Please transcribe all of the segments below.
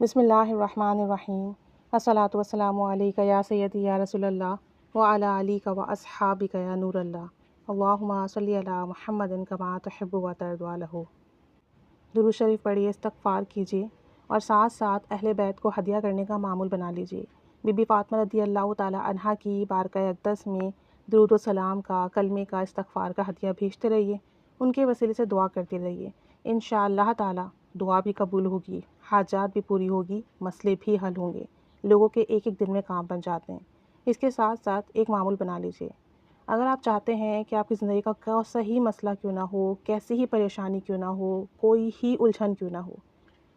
बिस्मिल्लाहिर्रहमानिर्रहीम। अस्सलातु वस्सलामु अलैका या सय्यदी या रसूलल्लाह व अला आलिका व अस्हाबिका या नूरल्लाह। अल्लाहुम्मा सल्लि अला मुहम्मदिन कमा तुहिब्बु व तर्दा लहू। दुरूद शरीफ पढ़िए, इस्तग़फ़ार कीजिए और साथ साथ अहले बैत को हदिया करने का मामूल बना लीजिए। बीबी फ़ातिमा रज़ियल्लाहु ताला अन्हा की बारकाए अक़दस में दुरूद व सलाम का, कलमे का, इस्तग़फ़ार का हदिया भेजते रहिए। उनके वसीले से दुआ करते रहिए। इंशाअल्लाह ताला दुआ भी कबूल होगी, हाजात भी पूरी होगी, मसले भी हल होंगे। लोगों के एक एक दिन में काम बन जाते हैं। इसके साथ साथ एक मामूल बना लीजिए। अगर आप चाहते हैं कि आपकी ज़िंदगी का कैसा ही मसला क्यों ना हो, कैसी ही परेशानी क्यों ना हो, कोई ही उलझन क्यों ना हो,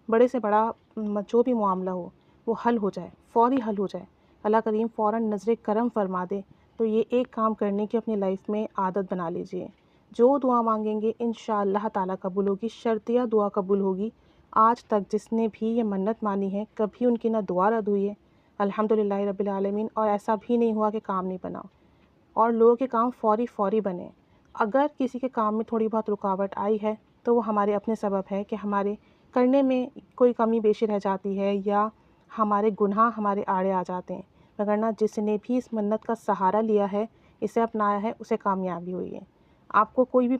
बड़े से बड़ा जो भी मामला हो वो हल हो जाए, फ़ौरी हल हो जाए, अल्लाह करीम फ़ौरन नज़र करम फरमा दे, तो ये एक काम करने की अपनी लाइफ में आदत बना लीजिए। जो दुआ मांगेंगे इंशाअल्लाह ताला कबूल होगी, शर्तिया दुआ कबूल होगी। आज तक जिसने भी ये मन्नत मानी है, कभी उनकी ना दुआ रद्द हुई है, अल्हम्दुलिल्लाह रब्बिल आलमीन। और ऐसा भी नहीं हुआ कि काम नहीं बना, और लोगों के काम फ़ौरी बने। अगर किसी के काम में थोड़ी बहुत रुकावट आई है तो वो हमारे अपने सबब है कि हमारे करने में कोई कमी बेशी रह जाती है या हमारे गुनाह हमारे आड़े आ जाते हैं। वरना जिसने भी इस मन्नत का सहारा लिया है, इसे अपनाया है, उसे कामयाबी हुई है। आपको कोई भी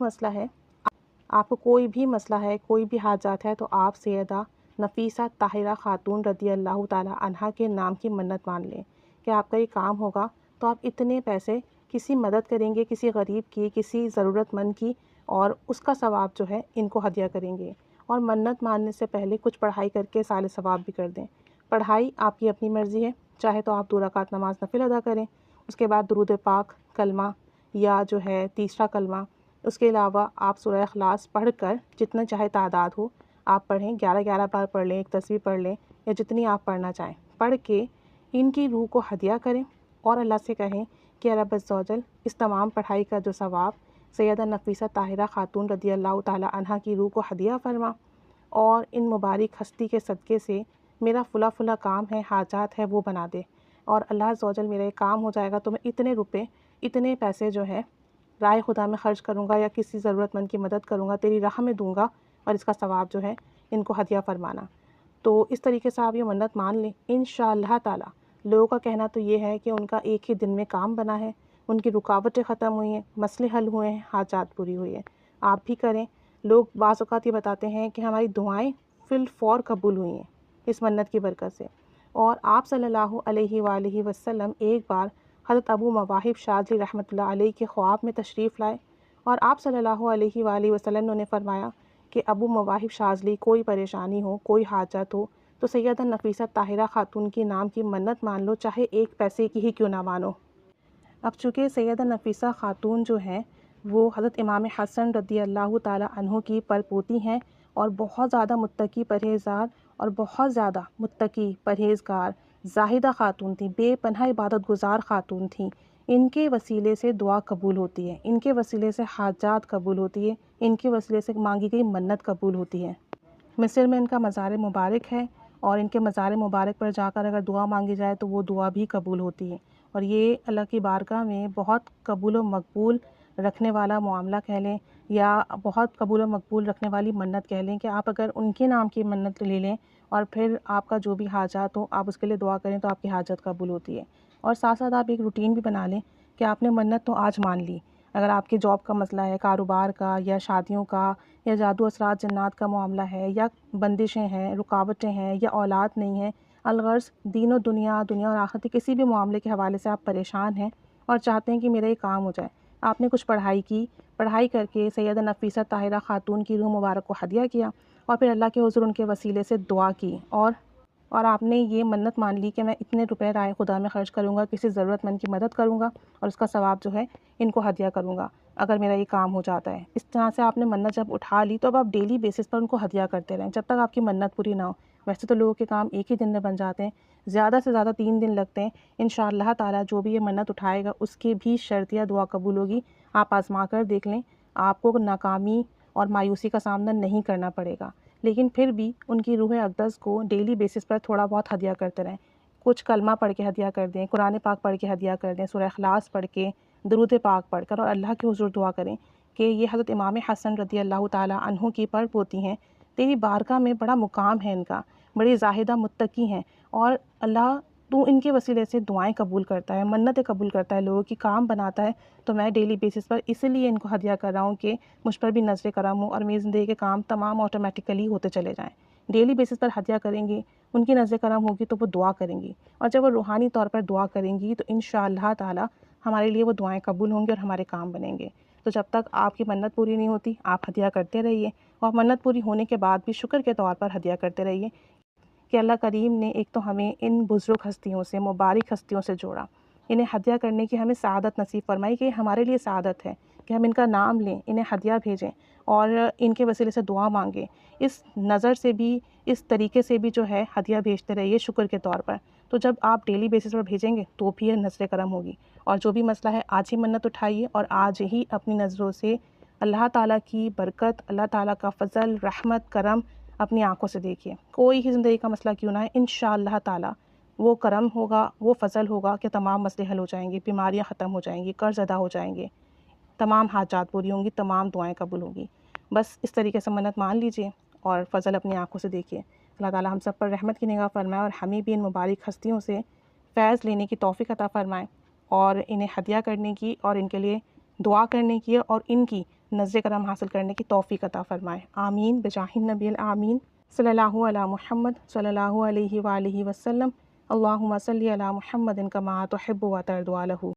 मसला है, कोई भी हाजात है, तो आप सैयदा नफ़ीसा ताहिरा ख़ातून रज़ियल्लाहु ताला अन्हा के नाम की मन्नत मान लें कि आपका ये काम होगा तो आप इतने पैसे किसी मदद करेंगे, किसी गरीब की, किसी ज़रूरतमंद की, और उसका सवाब जो है इनको हदिया करेंगे। और मन्नत मानने से पहले कुछ पढ़ाई करके साले सवाब भी कर दें। पढ़ाई आपकी अपनी मर्ज़ी है, चाहे तो आप 2 रकात नमाज़ नफ़िल अदा करें, उसके बाद दुरूद पाक, कलमा या जो है तीसरा कलमा, उसके अलावा आप सूरह इखलास पढ़ कर जितना चाहे तादाद हो आप पढ़ें, 11-11 बार पढ़ लें, एक तस्बीह पढ़ लें, या जितनी आप पढ़ना चाहें, पढ़ के इनकी रूह को हदिया करें और अल्लाह से कहें कि या रब अज़्ज़ा वजल इस तमाम पढ़ाई का जो सवाब सैयदा नफ़ीसा ताहिरा ख़ातून रज़ियल्लाहु ताला अन्हा की रूह को हदिया फरमा, और इन मुबारक हस्ती के सदक़े से मेरा फ़ुला काम है, हाजात है, वो बना दे। और अल्लाह अज़्ज़ा वजल मेरा ये काम हो जाएगा तो मैं इतने रुपए, इतने पैसे जो है राह खुदा में ख़र्च करूँगा या किसी ज़रूरतमंद की मदद करूँगा, तेरी राह में दूँगा, और इसका सवाब जो है इनको हदिया फ़रमाना। तो इस तरीके से आप ये मन्नत मान लें, इंशाअल्लाह ताला। लोगों का कहना तो ये है कि उनका एक ही दिन में काम बना है, उनकी रुकावटें ख़त्म हुई हैं, मसले हल हुए हैं, हाजात पूरी हुई है। आप भी करें। लोग बाज़ औक़ात ये बताते हैं कि हमारी दुआएँ फ़िल फ़ौर कबूल हुई हैं इस मन्नत की बरकत से। और आप सल्लल्लाहु अलैहि वालैहि वसल्लम एक बार हज़रत अबू मवाहिब शाज़ली रहमतुल्लाह अलैह के ख्वाब में तशरीफ़ लाए, और आप सल्लल्लाहु अलैहि वालैहि वसल्लम ने उन्हें फ़रमाया कि अबू मवाहिब शाज़ली, कोई परेशानी हो, कोई हाजत हो, तो सैयदा नफ़ीसा ताहिरा ख़ातून के नाम की मन्नत मान लो, चाहे एक पैसे की ही क्यों ना मानो। अब चूँकि सैयदा नफ़ीसा ख़ातून जो हैं वो हज़रत इमाम हसन रज़ियल्लाहु ताला अन्हु की परपोती हैं, और बहुत ज़्यादा मुत्तकी परहेज़गार और बहुत ज़्यादा मुत्तकी परहेज़गार ज़ाहिदा ख़ातून थी, बेपनाह इबादत गुज़ार ख़ातून थी। इनके वसीले से दुआ कबूल होती है, इनके वसीले से हाजात कबूल होती है, इनके वसीले से मांगी गई मन्नत कबूल होती है। मिस्र में इनका मज़ार मुबारक है, और इनके मज़ार मुबारक पर जाकर अगर दुआ मांगी जाए तो वो दुआ भी कबूल होती है। और ये अल्लाह की बारगाह में बहुत कबूल व मकबूल रखने वाला मामला कह लें, या बहुत कबूल व मकबूल रखने वाली मन्नत कह लें, कि आप अगर उनके नाम की मन्नत ले लें और फिर आपका जो भी हाजात हो आप उसके लिए दुआ करें तो आपकी हाजत कबूल होती है। और साथ साथ आप एक रूटीन भी बना लें कि आपने मन्नत तो आज मान ली, अगर आपके जॉब का मसला है, कारोबार का, या शादियों का, या जादू असरात जन्नात का मामला है, या बंदिशें हैं, रुकावटें हैं, या औलाद नहीं है, अलगर्ज़ दीन और दुनिया और आखिरत के किसी भी मामले के हवाले से आप परेशान हैं और चाहते हैं कि मेरा ये काम हो जाए। आपने कुछ पढ़ाई की, पढ़ाई करके सैयदा नफ़ीसा ताहिरा ख़ातून की रूह मुबारक को हदिया किया, और फिर अल्लाह के हुज़ूर उनके वसीले से दुआ की, और आपने ये मन्नत मान ली कि मैं इतने रुपए राह खुदा में ख़र्च करूँगा, किसी ज़रूरतमंद की मदद करूँगा, और उसका सवाब जो है इनको हदिया करूँगा अगर मेरा ये काम हो जाता है। इस तरह से आपने मन्नत जब उठा ली तो अब आप डेली बेसिस पर उनको हदिया करते रहें जब तक आपकी मन्नत पूरी ना हो। वैसे तो लोगों के काम एक ही दिन में बन जाते हैं, ज़्यादा से ज़्यादा 3 दिन लगते हैं। इंशाअल्लाह ताला जो भी ये मन्नत उठाएगा उसकी भी शर्तिया दुआ कबूल होगी। आप आज़मा कर देख लें, आपको नाकामी और मायूसी का सामना नहीं करना पड़ेगा। लेकिन फिर भी उनकी रूह अक़दस को डेली बेसिस पर थोड़ा बहुत हदिया करते रहें। कुछ कलमा पढ़ के हदिया कर दें, कुरान पाक पढ़ के हदिया कर दें, सूरह इखलास पढ़ के, दुरूद पाक पढ़ कर, और अल्लाह के हुज़ूर दुआ करें कि ये हज़रत इमाम हसन रज़ियल्लाहु ताला अन्हु की परपोती हैं, तेरी बारगाह में बड़ा मुकाम है इनका, बड़ी ज़ाहिदा मुत्तकी हैं और अल्लाह तू इनके वसीले से दुआएं कबूल करता है, मन्नतें कबूल करता है, लोगों की काम बनाता है। तो मैं डेली बेसिस पर इसीलिए इनको हदिया कर रहा हूँ कि मुझ पर भी नज़र करम हो और मेरी ज़िंदगी के काम तमाम ऑटोमेटिकली होते चले जाएँ। डेली बेसिस पर हदिया करेंगी, उनकी नज़र करम होगी तो वो दुआ करेंगी और जब वो रूहानी तौर पर दुआ करेंगी तो इंशाअल्लाह ताला हमारे लिए वो दुआएं कबूल होंगी और हमारे काम बनेंगे। तो जब तक आपकी मन्नत पूरी नहीं होती, आप हदिया करते रहिए और मन्नत पूरी होने के बाद भी शुक्र के तौर पर हदिया करते रहिए कि अल्लाह करीम ने एक तो हमें इन बुज़ुर्ग हस्तियों से, मुबारक हस्तियों से जोड़ा, इन्हें हदिया करने की हमें सआदत नसीब फ़रमाई कि हमारे लिए सआदत है कि हम इनका नाम लें, इन्हें हदिया भेजें और इनके वसीले से दुआ मांगें। इस नज़र से भी, इस तरीके से भी जो है हदिया भेजते रहिए शुक्र के तौर पर। तो जब आप डेली बेसिस पर भेजेंगे तो भी ये नज़र करम होगी और जो भी मसला है आज ही मन्नत उठाइए और आज ही अपनी नज़रों से अल्लाह ताला की बरकत, अल्लाह ताला का फ़ज़ल, रहमत, करम अपनी आँखों से देखिए। कोई ही ज़िंदगी का मसला क्यों ना है, इंशाअल्लाह ताला वो करम होगा, वो फ़ज़ल होगा कि तमाम मसले हल हो जाएँगे, बीमारियाँ ख़त्म हो जाएँगी, कर्ज़ अदा हो जाएँगे, तमाम हाजात पूरी होंगी, तमाम दुआएँ कबूल होंगी। बस इस तरीके से मन्नत मान लीजिए और फ़ज़ल अपनी आँखों से देखिए। अल्लाह ताला हम सब पर रहमत की निगाह फ़रमाए और हमें भी इन मुबारक हस्तियों से फ़ैज़ लेने की तौफ़ीक़ अता फ़रमाए और इन्हें हदिया करने की और इनके लिए दुआ करने की और इनकी नज़्र करम हासिल करने की तौफ़ीक़ अता फ़रमाए। आमीन बिजाहिन नबियल आमीन सल्लल्लाहु अला मुहम्मद सल्लल्लाहु अलैहि व आलिहि वसल्लम। अल्लाहुम्मा सल्लि अला मुहम्मदिन कमा तुहिब्बु व तर्ज़ा लहू।